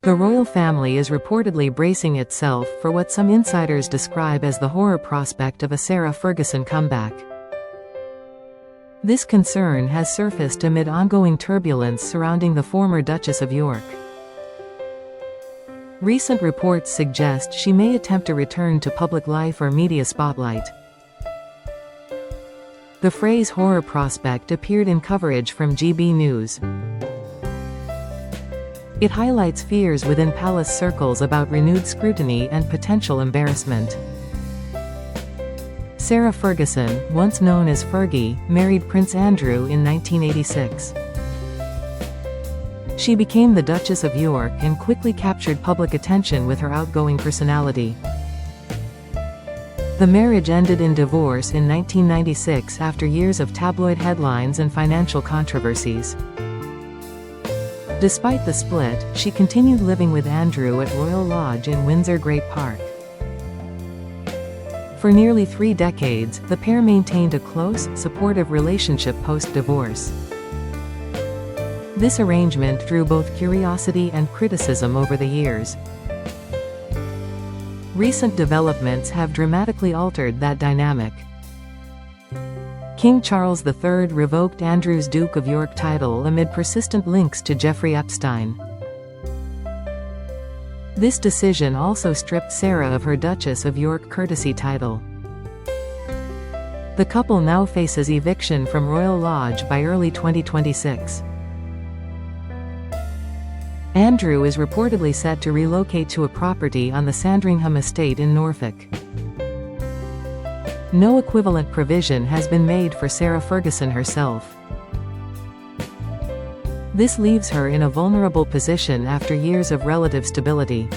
The royal family is reportedly bracing itself for what some insiders describe as the horror prospect of a Sarah Ferguson comeback. This concern has surfaced amid ongoing turbulence surrounding the former Duchess of York. Recent reports suggest she may attempt a return to public life or media spotlight. The phrase horror prospect appeared in coverage from GB News. It highlights fears within palace circles about renewed scrutiny and potential embarrassment. Sarah Ferguson, once known as Fergie, married Prince Andrew in 1986. She became the Duchess of York and quickly captured public attention with her outgoing personality. The marriage ended in divorce in 1996 after years of tabloid headlines and financial controversies. Despite the split, she continued living with Andrew at Royal Lodge in Windsor Great Park. For nearly 3 decades, the pair maintained a close, supportive relationship post-divorce. This arrangement drew both curiosity and criticism over the years. Recent developments have dramatically altered that dynamic. King Charles III revoked Andrew's Duke of York title amid persistent links to Jeffrey Epstein. This decision also stripped Sarah of her Duchess of York courtesy title. The couple now faces eviction from Royal Lodge by early 2026. Andrew is reportedly set to relocate to a property on the Sandringham estate in Norfolk. No equivalent provision has been made for Sarah Ferguson herself. This leaves her in a vulnerable position after years of relative stability.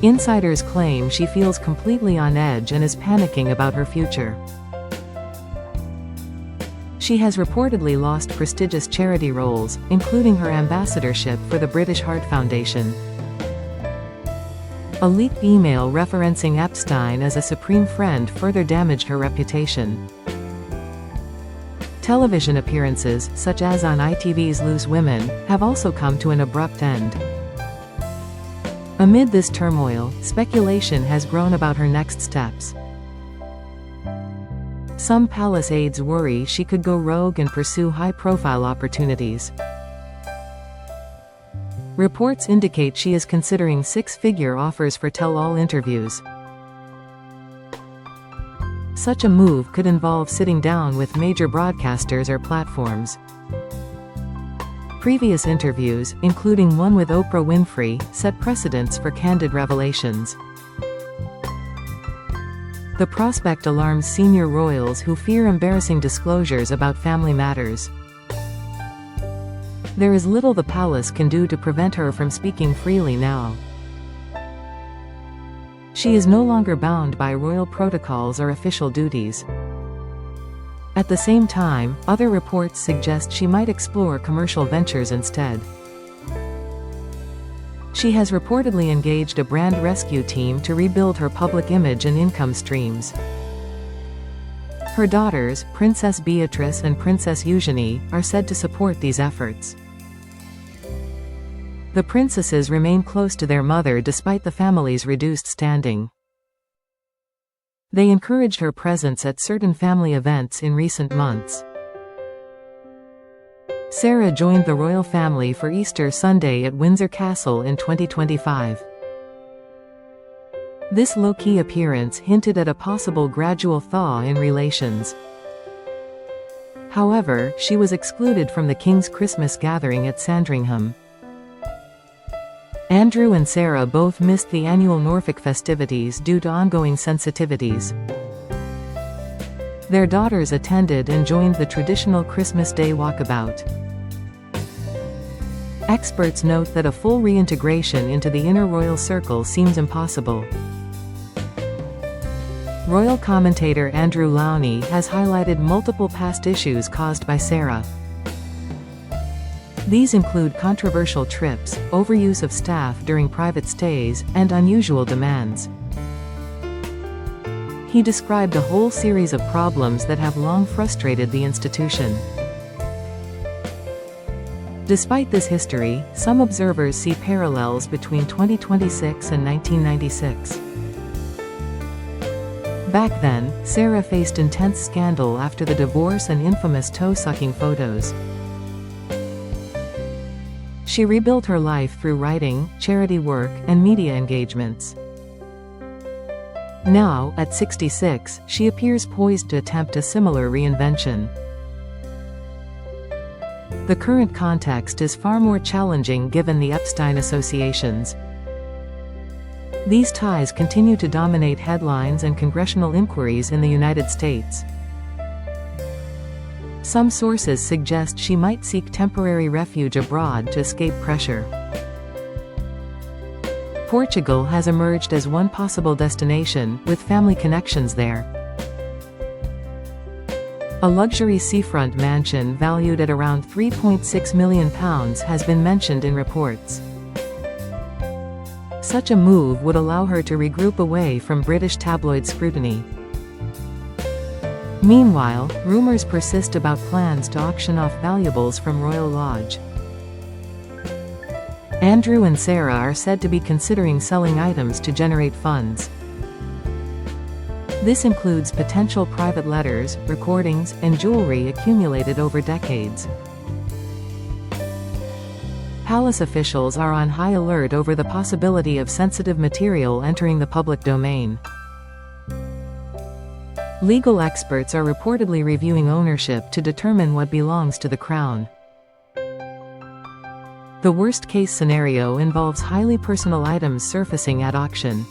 Insiders claim she feels completely on edge and is panicking about her future. She has reportedly lost prestigious charity roles, including her ambassadorship for the British Heart Foundation. A leaked email referencing Epstein as a supreme friend further damaged her reputation. Television appearances, such as on ITV's Loose Women, have also come to an abrupt end. Amid this turmoil, speculation has grown about her next steps. Some palace aides worry she could go rogue and pursue high-profile opportunities. Reports indicate she is considering 6-figure offers for tell-all interviews. Such a move could involve sitting down with major broadcasters or platforms. Previous interviews, including one with Oprah Winfrey, set precedents for candid revelations. The prospect alarms senior royals who fear embarrassing disclosures about family matters. There is little the palace can do to prevent her from speaking freely now. She is no longer bound by royal protocols or official duties. At the same time, other reports suggest she might explore commercial ventures instead. She has reportedly engaged a brand rescue team to rebuild her public image and income streams. Her daughters, Princess Beatrice and Princess Eugenie, are said to support these efforts. The princesses remain close to their mother despite the family's reduced standing. They encouraged her presence at certain family events in recent months. Sarah joined the royal family for Easter Sunday at Windsor Castle in 2025. This low-key appearance hinted at a possible gradual thaw in relations. However, she was excluded from the King's Christmas gathering at Sandringham. Andrew and Sarah both missed the annual Norfolk festivities due to ongoing sensitivities. Their daughters attended and joined the traditional Christmas Day walkabout. Experts note that a full reintegration into the inner royal circle seems impossible. Royal commentator Andrew Lowney has highlighted multiple past issues caused by Sarah. These include controversial trips, overuse of staff during private stays, and unusual demands. He described a whole series of problems that have long frustrated the institution. Despite this history, some observers see parallels between 2026 and 1996. Back then, Sarah faced intense scandal after the divorce and infamous toe-sucking photos. She rebuilt her life through writing, charity work, and media engagements. Now, at 66, she appears poised to attempt a similar reinvention. The current context is far more challenging given the Epstein associations. These ties continue to dominate headlines and congressional inquiries in the United States. Some sources suggest she might seek temporary refuge abroad to escape pressure. Portugal has emerged as one possible destination, with family connections there. A luxury seafront mansion valued at around £3.6 million has been mentioned in reports. Such a move would allow her to regroup away from British tabloid scrutiny. Meanwhile, rumors persist about plans to auction off valuables from Royal Lodge. Andrew and Sarah are said to be considering selling items to generate funds. This includes potential private letters, recordings, and jewelry accumulated over decades. Palace officials are on high alert over the possibility of sensitive material entering the public domain. Legal experts are reportedly reviewing ownership to determine what belongs to the crown. The worst-case scenario involves highly personal items surfacing at auction.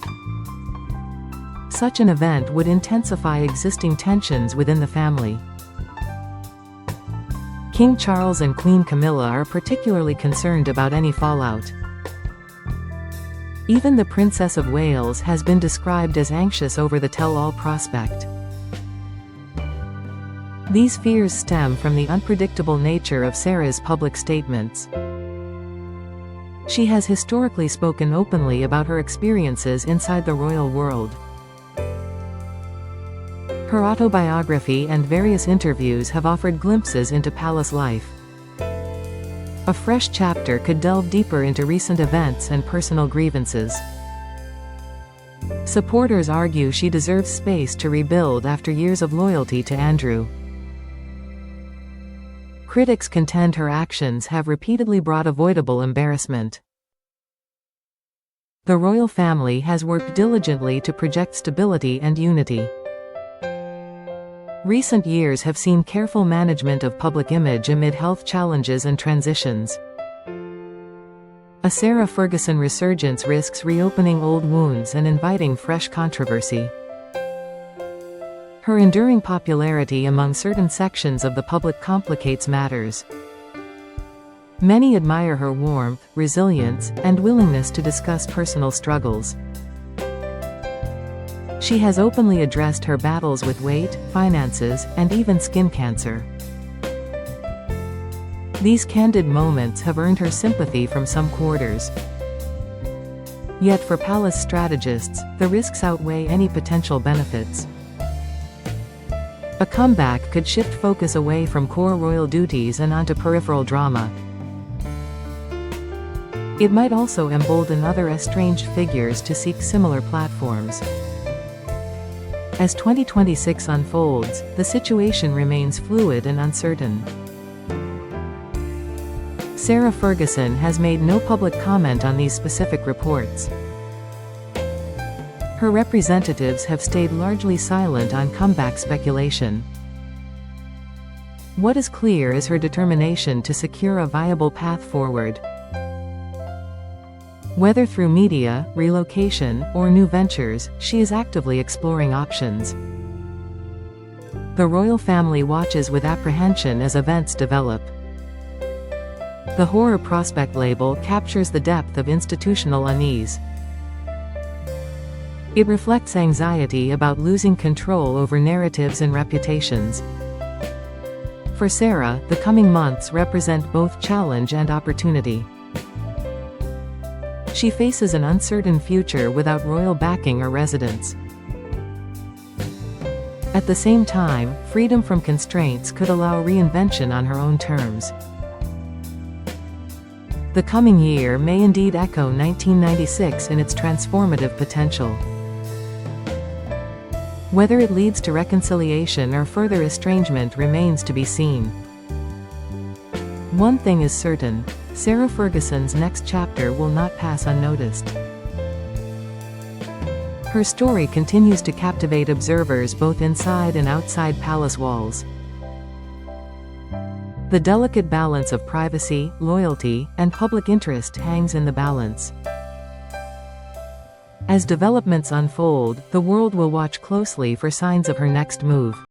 Such an event would intensify existing tensions within the family. King Charles and Queen Camilla are particularly concerned about any fallout. Even the Princess of Wales has been described as anxious over the tell-all prospect. These fears stem from the unpredictable nature of Sarah's public statements. She has historically spoken openly about her experiences inside the royal world. Her autobiography and various interviews have offered glimpses into palace life. A fresh chapter could delve deeper into recent events and personal grievances. Supporters argue she deserves space to rebuild after years of loyalty to Andrew. Critics contend her actions have repeatedly brought avoidable embarrassment. The royal family has worked diligently to project stability and unity. Recent years have seen careful management of public image amid health challenges and transitions. A Sarah Ferguson resurgence risks reopening old wounds and inviting fresh controversy. Her enduring popularity among certain sections of the public complicates matters. Many admire her warmth, resilience, and willingness to discuss personal struggles. She has openly addressed her battles with weight, finances, and even skin cancer. These candid moments have earned her sympathy from some quarters. Yet for palace strategists, the risks outweigh any potential benefits. A comeback could shift focus away from core royal duties and onto peripheral drama. It might also embolden other estranged figures to seek similar platforms. As 2026 unfolds, the situation remains fluid and uncertain. Sarah Ferguson has made no public comment on these specific reports. Her representatives have stayed largely silent on comeback speculation. What is clear is her determination to secure a viable path forward. Whether through media, relocation, or new ventures, she is actively exploring options. The royal family watches with apprehension as events develop. The horror prospect label captures the depth of institutional unease. It reflects anxiety about losing control over narratives and reputations. For Sarah, the coming months represent both challenge and opportunity. She faces an uncertain future without royal backing or residence. At the same time, freedom from constraints could allow reinvention on her own terms. The coming year may indeed echo 1996 in its transformative potential. Whether it leads to reconciliation or further estrangement remains to be seen. One thing is certain, Sarah Ferguson's next chapter will not pass unnoticed. Her story continues to captivate observers both inside and outside palace walls. The delicate balance of privacy, loyalty, and public interest hangs in the balance. As developments unfold, the world will watch closely for signs of her next move.